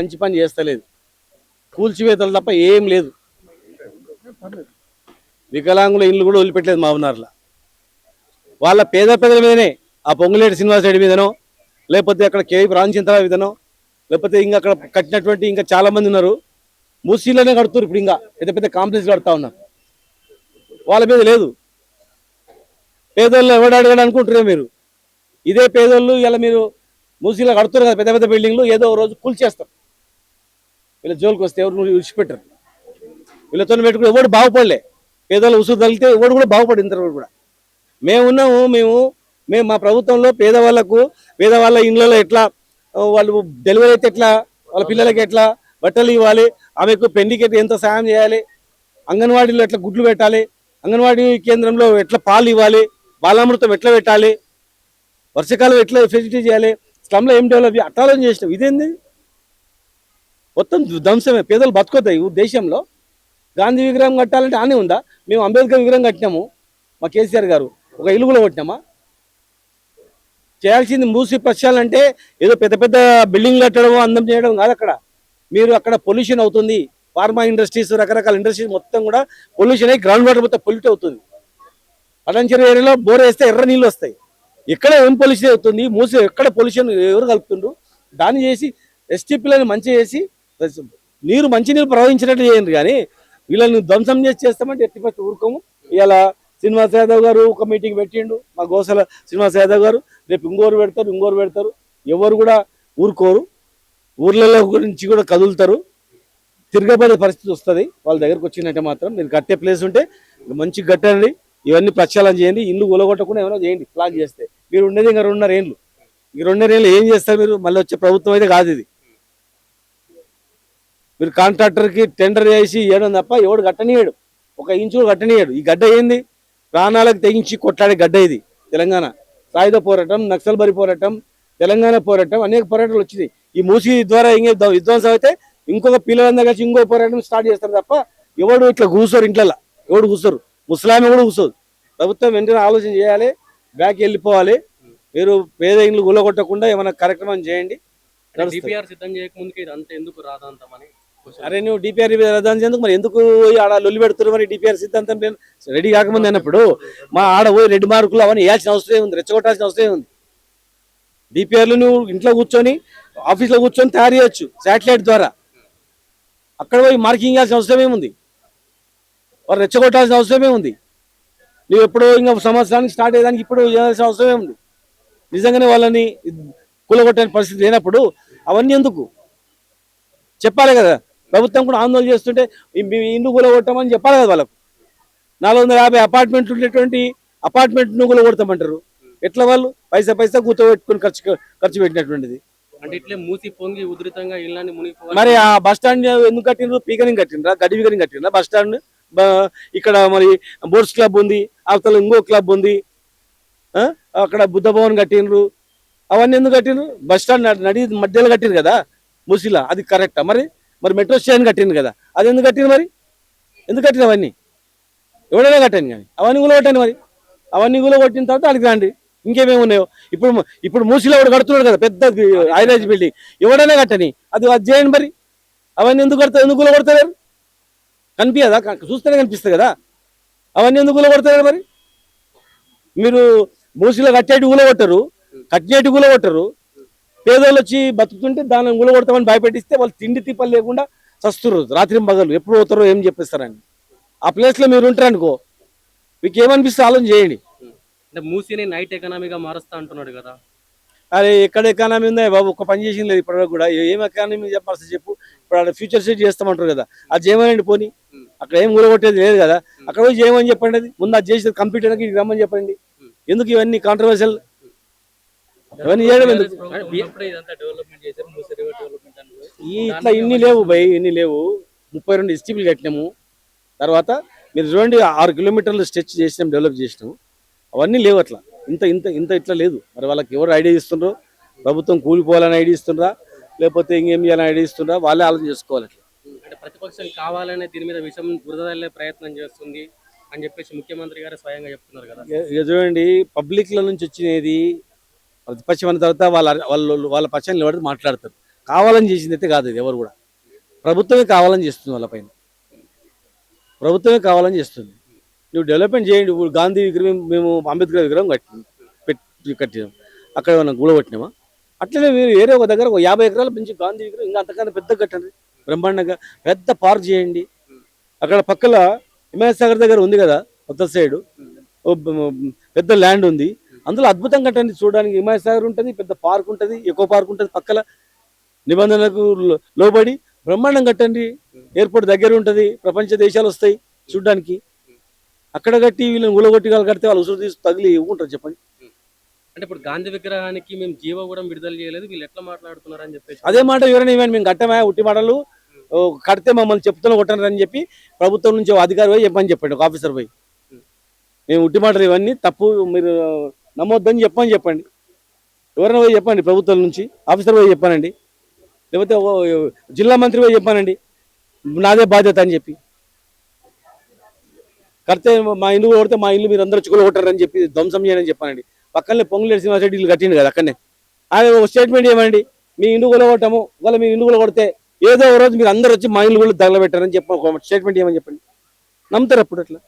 మంచి పని చేస్తలేదు, కూల్చివేతలు తప్ప ఏం లేదు. వికలాంగుల ఇల్లు కూడా వదిలిపెట్టలేదు మామూనార్లో. వాళ్ళ పేద ప్రజల మీదనే, ఆ పొంగులేటి శ్రీనివాస్ రెడ్డి మీదనో, లేకపోతే అక్కడ కేవీ రామచంద్రరావు మీదనో, లేకపోతే ఇంకా అక్కడ కట్టినటువంటి ఇంకా చాలా మంది ఉన్నారు. మూసీలోనే కడుతున్నారు. ఇప్పుడు ఇంకా పెద్ద పెద్ద కాంప్లెక్స్ కడతా ఉన్నారు. వాళ్ళ మీద లేదు. పేదోళ్ళు ఎవడు అడగడు అనుకుంటారే మీరు. ఇదే పేదోళ్ళు ఇలా మీరు మూసీలో కడుతున్నారు కదా పెద్ద పెద్ద బిల్డింగ్లు, ఏదో రోజు కూల్చేస్తారు. వీళ్ళ జోలికి వస్తే ఎవరు విడిచిపెట్టరు. వీళ్ళతో పెట్టుకుని ఎవడు బాగుపడలే. పేదోళ్ళు ఉసురు తగిలితే ఎవడు కూడా బాగుపడి ఇంతవరకు కూడా. మేమున్నాము, మేము మా ప్రభుత్వంలో పేదవాళ్ళ ఇళ్ళలో ఎట్లా వాళ్ళు డెలివరీ అయితే ఎట్లా, వాళ్ళ పిల్లలకి ఎట్లా బట్టలు ఇవ్వాలి, ఆమెకు పెళ్లికి ఎంత సాయం చేయాలి, అంగన్వాడీలో ఎట్లా గుడ్లు పెట్టాలి, అంగన్వాడీ కేంద్రంలో ఎట్లా పాలు ఇవ్వాలి, బాలామృతం ఎట్లా పెట్టాలి, వర్షాకాలం ఎట్లా ఫెసిలిటీ చేయాలి, స్లమ్లో ఏం డెవలప్ అట్లా చేసినాం. ఇదేంది మొత్తం ధ్వంసమే. పేదలు బతుకుతాయి దేశంలో. గాంధీ విగ్రహం కట్టాలంటే ఆనే ఉందా? మేము అంబేద్కర్ విగ్రహం కట్టినాము, మా కేసీఆర్ గారు ఒక ఇల్లు కూడా కొట్టినామా? చేయాల్సింది మూసి ప్రక్షాళనంటే ఏదో పెద్ద పెద్ద బిల్డింగ్ కట్టడం అందం చేయడం కాదు. మీరు అక్కడ పొల్యూషన్ అవుతుంది. ఫార్మా ఇండస్ట్రీస్, రకరకాల ఇండస్ట్రీస్ మొత్తం కూడా పొల్యూషన్ అయ్యి గ్రౌండ్ వాటర్ మొత్తం పొల్యూట్ అవుతుంది. అడంచెరు ఏరియాలో బోర్ వేస్తే ఎర్ర నీళ్ళు వస్తాయి. ఎక్కడ ఏం పొల్యూషన్ అవుతుంది? మూసి ఎక్కడ పొల్యూషన్ ఎవరు కలుపుతుండ్రు? దాన్ని చేసి ఎస్టీపీలను మంచి చేసి మంచి నీరు ప్రవహించినట్టు చేయండి. కానీ వీళ్ళని ధ్వంసం చేస్తామంటే ఎట్టి పరిస్థితి ఊరుకోము. ఇలా శ్రీనివాస్ యాదవ్ గారు ఒక మీటింగ్ పెట్టిండు, మా గోసల శ్రీనివాస్ యాదవ్ గారు. రేపు ఇంకోరు పెడతారు. ఎవరు కూడా ఊరుకోరు. ఊర్లలో గురించి కూడా కదులుతారు. తిరగబడే పరిస్థితి వస్తుంది వాళ్ళ దగ్గరకు వచ్చినట్టే. మాత్రం మీరు కట్టే ప్లేస్ ఉంటే మంచి కట్టండి, ఇవన్నీ ప్రక్షాళన చేయండి. ఇల్లు కూలగొట్టకుండా ఏమైనా చేయండి. ప్లాన్ చేస్తే మీరు ఉండేది ఇంకా 2.5 ఏళ్ళు. ఈ 2.5 ఏళ్ళు ఏం చేస్తారు మీరు? మళ్ళీ వచ్చే ప్రభుత్వం అయితే కాదు ఇది. మీరు కాంట్రాక్టర్కి టెండర్ చేసి ఇవ్వడం తప్ప ఎవడు కట్టనీయడు, ఒక ఇంచు కట్టనీయడు. ఈ గడ్డ ఏంది? ప్రాణాలకు తెగించి కొట్లాడే గడ్డ ఇది తెలంగాణ. సాయుధ పోరాటం, నక్సల్బరి పోరాటం, తెలంగాణ పోరాటం, అనేక పోరాటాలు వచ్చినాయి. ఈ మూసి ద్వారా విధ్వంసం అయితే ఇంకొక పిల్లలందరూ కలిసి ఇంకో పోరాటం స్టార్ట్ చేస్తారు తప్ప ఎవడు ఇట్లా కూర్చోరు. ఇంట్లో ఎవడు కూర్చోరు, ముసలామె కూడా కూర్చోదు. ప్రభుత్వం వెంటనే ఆలోచన చేయాలి, బ్యాక్ వెళ్ళిపోవాలి. మీరు పేద ఇండ్లు గుల్లగొట్టకుండా ఏమైనా కార్యక్రమం చేయండి. అరే నువ్వు డిపిఆర్ రద్దు ఎందుకు మరి? ఎందుకు ఆడ లొల్లి పెడుతున్నారు మరి? డిపిఆర్ సిద్ధాంతం రెడీ కాకముందు అన్నప్పుడు మా ఆడ పోయి 2 మార్కులు అవన్నీ వేయాల్సిన అవసరం ఉంది, రెచ్చగొట్టాల్సిన అవసరం ఉంది. డిపిఆర్లు నువ్వు ఇంట్లో కూర్చొని ఆఫీస్లో కూర్చొని తయారు చేయొచ్చు శాటిలైట్ ద్వారా. అక్కడ పోయి మార్కింగ్ చేయాల్సిన అవసరం ఏముంది? వారు రెచ్చగొట్టాల్సిన అవసరం ఏముంది? నువ్వు ఎప్పుడో ఇంకా సంవత్సరానికి స్టార్ట్ అయ్యేదానికి ఇప్పుడు చేయాల్సిన అవసరం ఏముంది? నిజంగానే వాళ్ళని కూలగొట్టని పరిస్థితి లేనప్పుడు అవన్నీ ఎందుకు చెప్పాలి కదా? ప్రభుత్వం కూడా ఆందోళన చేస్తుంటే ఇండ్లు కూలగొట్టామని చెప్పాలి కదా వాళ్ళకు. 450 అపార్ట్మెంట్లు ఉండేటువంటి అపార్ట్మెంట్ను కూలగొడతామంటారు. ఎట్లా వాళ్ళు పైసా కూర్చోబెట్టుకుని ఖర్చు పెట్టినటువంటిది. అంటే ఇట్లే మూసి పొంగి ఉధృతంగా ఇళ్ళని మునిగిపోవాలి. మరి ఆ బస్ స్టాండ్ ఎందుకు కట్టినరు? పీకరింగ్ కట్టినరా, గడ్డి పీకరింగ్ కట్టినరా బస్ స్టాండ్? ఇక్కడ మరి బోర్డ్స్ క్లబ్ ఉంది, అవతల ఇంకో క్లబ్ ఉంది, అక్కడ బుద్ధ భవన్ కట్టినరు. అవన్నీ ఎందుకు కట్టినరు? బస్ స్టాండ్ నడి మధ్యలో కట్టిరు కదా మూసిలా, అది కరెక్టా? మరి మెట్రో స్టేషన్ కట్టింది కదా, అది ఎందుకు కట్టింది? మరి ఎందుకు కట్టిన అవన్నీ? ఎవడైనా కట్టాను కానీ అవన్నీ కూలగొట్టాను. మరి అవన్నీ కూలగొట్టిన తర్వాత అడిగి రండి ఇంకేమేమి ఉన్నాయో. ఇప్పుడు మూసిలో ఒకటి కడుతున్నాడు కదా పెద్ద హైరైజ్ బిల్డింగ్, ఎవడైనా కట్టని అది చేయండి. మరి అవన్నీ ఎందుకు కూలగొడతారు? కనిపించదా? చూస్తేనే కనిపిస్తుంది కదా. అవన్నీ ఎందుకు కూలగొడతారు? మరి మీరు మూసిలో కట్టేటి కూలగొట్టరు, కట్టినేటి కూలగొట్టరు. పేదోళ్ళు వచ్చి బతుకుతుంటే దాన్ని కూలగొడతామని భయపెట్టిస్తే వాళ్ళు తిండి తిప్పలు లేకుండా చస్తున్నారు రాత్రి పగలు. ఎప్పుడు పోతారో ఏం చెప్పిస్తారని. ఆ ప్లేస్లో మీరు ఉంటారనుకో, మీకు ఏమనిపిస్తే ఆలోచన చేయండి. అంటే మూసీని నైట్ ఎకనామీగా మారుస్తా అంటున్నాడు కదా. అరే ఎక్కడ ఎకానమీ ఉందా బాబు? ఒక్క పని చేసింది లేదు ఇప్పటివరకు కూడా. ఏం ఎకానమీ చెప్పాల్సి చెప్పు. ఇప్పుడు అక్కడ ఫ్యూచర్ సిటీ చేస్తామంటారు కదా, అది చేయమనండి. పోనీ అక్కడ ఏం కూలగొట్టేది లేదు కదా, అక్కడ పోయి చేయమని చెప్పండి. అది ముందు అది చేసేది కంప్లీట్ అయినాక రమ్మని చెప్పండి. ఎందుకు ఇవన్నీ కాంట్రవర్షియల్? ఇవన్నీ చేయడం ఎందుకు? ఇట్లా ఇన్ని లేవు భయ్, ఇన్ని లేవు. 32 ఎస్టీపీలు కట్టినాము. తర్వాత మీరు చూడండి 6 కిలోమీటర్లు స్ట్రెచ్ చేసినాం, డెవలప్ చేసినాము. అవన్నీ లేవు అట్లా. ఇంత ఇట్లా లేదు. మరి వాళ్ళకి ఎవరు ఐడియా ఇస్తుండ్రో? ప్రభుత్వం కూలిపోవాలని ఐడియా ఇస్తుండ్రా, లేకపోతే ఇంకేం చేయాలని ఐడియా ఇస్తుండ్రా? వాళ్ళే ఆలోచన చేసుకోవాలి. అట్లా అంటే ప్రతిపక్షం కావాలనే దీని మీద విషయం బురదల్లే ప్రయత్నం చేస్తుంది అని చెప్పేసి ముఖ్యమంత్రి గారు స్వయంగా చెప్తున్నారు కదా. చూడండి, పబ్లిక్ల నుంచి వచ్చినది ప్రతిపక్షం అన్న తర్వాత వాళ్ళ పక్షాన్ని నిలబడి మాట్లాడతారు. కావాలని చేసింది అయితే కాదు ఇది ఎవరు కూడా. ప్రభుత్వమే కావాలని చేస్తుంది వాళ్ళపైన. ప్రభుత్వమే కావాలని చేస్తుంది. నువ్వు డెవలప్మెంట్ చేయండి. ఇప్పుడు గాంధీ విగ్రహం మేము అంబేద్కర్ విగ్రహం కట్టినాం. అక్కడ ఏమన్నా గూడ కొట్టినామా? అట్లనే మీరు వేరే ఒక దగ్గర ఒక 50 ఎకరాల పెంచి గాంధీ విగ్రహం ఇంకా అంతకన్నా పెద్ద కట్టండి, బ్రహ్మాండంగా పెద్ద పార్క్ చేయండి. అక్కడ పక్కల హిమాయత్ సాగర్ దగ్గర ఉంది కదా, ఉత్తర సైడ్ పెద్ద ల్యాండ్ ఉంది, అందులో అద్భుతం కట్టండి. చూడడానికి హిమాయత్ సాగర్ ఉంటుంది, పెద్ద పార్క్ ఉంటుంది, ఎకో పార్క్ ఉంటుంది, పక్కల నిబంధనలకు లోబడి బ్రహ్మాండం కట్టండి. ఎయిర్పోర్ట్ దగ్గర ఉంటుంది, ప్రపంచ దేశాలు వస్తాయి చూడడానికి. అక్కడ కట్టి వీళ్ళని ఊలగొట్టి కడితే వాళ్ళు ఉసురు తీసి తగిలి ఇవ్వకుంటారు చెప్పండి. అంటే ఇప్పుడు గాంధీ విగ్రహానికి మేము జీవో కూడా విడుదల చేయలేదు, వీళ్ళు ఎట్లా మాట్లాడుతున్నారు అని చెప్పేసి అదే మాట వివరణ ఇవ్వండి. మేము కట్టమా ఉట్టి మాటలు కడితే మమ్మల్ని చెప్తున్నా కొట్టనని చెప్పి ప్రభుత్వం నుంచి ఒక అధికారి పోయి చెప్పండి, ఒక ఆఫీసర్ పోయి మేము ఉట్టి మాటలు ఇవన్నీ తప్పు మీరు నమ్మొద్దని చెప్పండి. ఎవరైనా పోయి చెప్పండి, ప్రభుత్వం నుంచి ఆఫీసర్ పోయి చెప్పానండి, లేకపోతే జిల్లా మంత్రి పోయి చెప్పానండి, నాదే బాధ్యత అని చెప్పి. కడితే మా ఇల్లు కొడితే మా ఇల్లు మీరు అందరూ చిక్కులు కొట్టారని చెప్పి ధ్వంసం చేయని చెప్పానండి. పక్కనే పొంగులేరు శ్రీనివాసరెడ్డి ఇల్లు కట్టిండు కదా అక్కడనే, ఆయన ఒక స్టేట్మెంట్ ఇవ్వండి, మీ ఇండు కొలగొట్టము, ఒకవేళ మీ ఇండు కొడితే ఏదో ఒక రోజు మీరు అందరూ వచ్చి మా ఇల్లు కూడా తగలబెట్టారని చెప్పి ఒక స్టేట్మెంట్ ఏమని చెప్పండి. నమ్ముతారు అప్పుడు అట్లా.